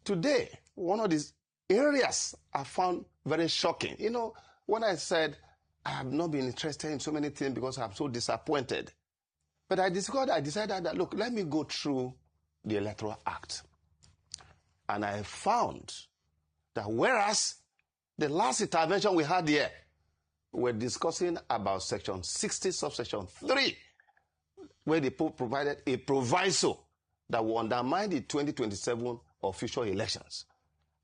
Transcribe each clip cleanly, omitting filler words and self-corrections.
Today, one of these areas I found very shocking. You know, when I said I have not been interested in so many things because I'm so disappointed. But I decided that, look, let me go through the Electoral Act. And I found that whereas the last intervention we had here, we're discussing about Section 60, subsection 3, where they provided a proviso that will undermine the 2027 official elections.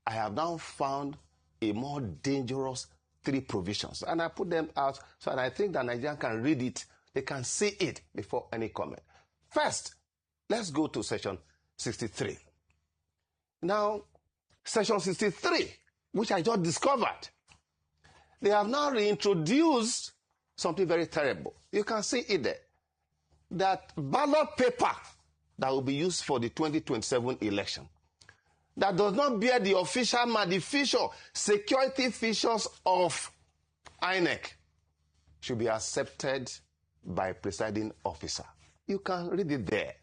I have now found a more dangerous 3 provisions. And I put them out so that I think that Nigerians can read it, they can see it before any comment. First, let's go to Section 63. Now, Section 63, which I just discovered, they have now reintroduced something very terrible. You can see it there. That ballot paper that will be used for the 2027 election, that does not bear the official security features of INEC, should be accepted by presiding officer. You can read it there.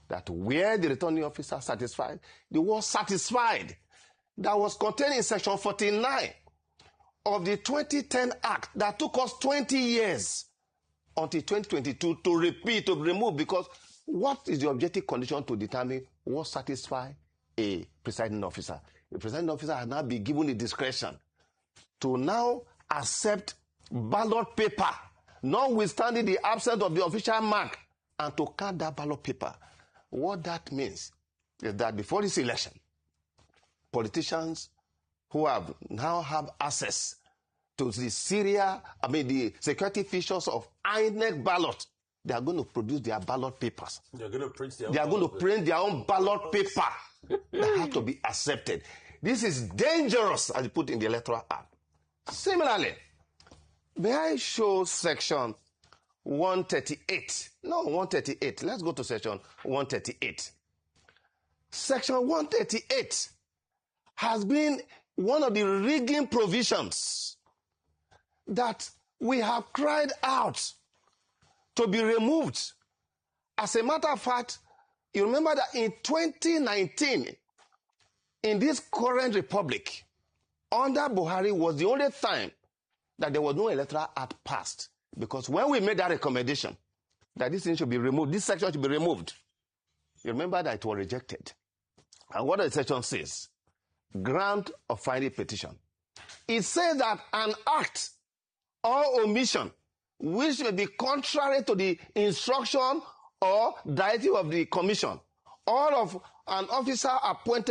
That where the returning officer satisfied, the word satisfied, that was contained in Section 49 of the 2010 Act that took us 20 years until 2022 to remove, because what is the objective condition to determine what satisfies a presiding officer? The presiding officer has now been given the discretion to now accept ballot paper, notwithstanding the absence of the official mark, and to count that ballot paper. What that means is that before this election, politicians who now have access to the security features of INEC ballot, they are going to produce their ballot papers. They're going to print their own. They are going to print their own ballot paper that have to be accepted. This is dangerous, as put in the Electoral Act. Similarly, may I show Section 138? No, 138. Let's go to Section 138. Section 138 has been one of the rigging provisions that we have cried out to be removed. As a matter of fact, you remember that in 2019, in this current republic, under Buhari was the only time that there was no Electoral Act passed. Because when we made that recommendation that this thing should be removed, this section should be removed, you remember that it was rejected. And what the section says? Grant of final petition. It says that an act or omission which may be contrary to the instruction or directive of the commission or of an officer appointed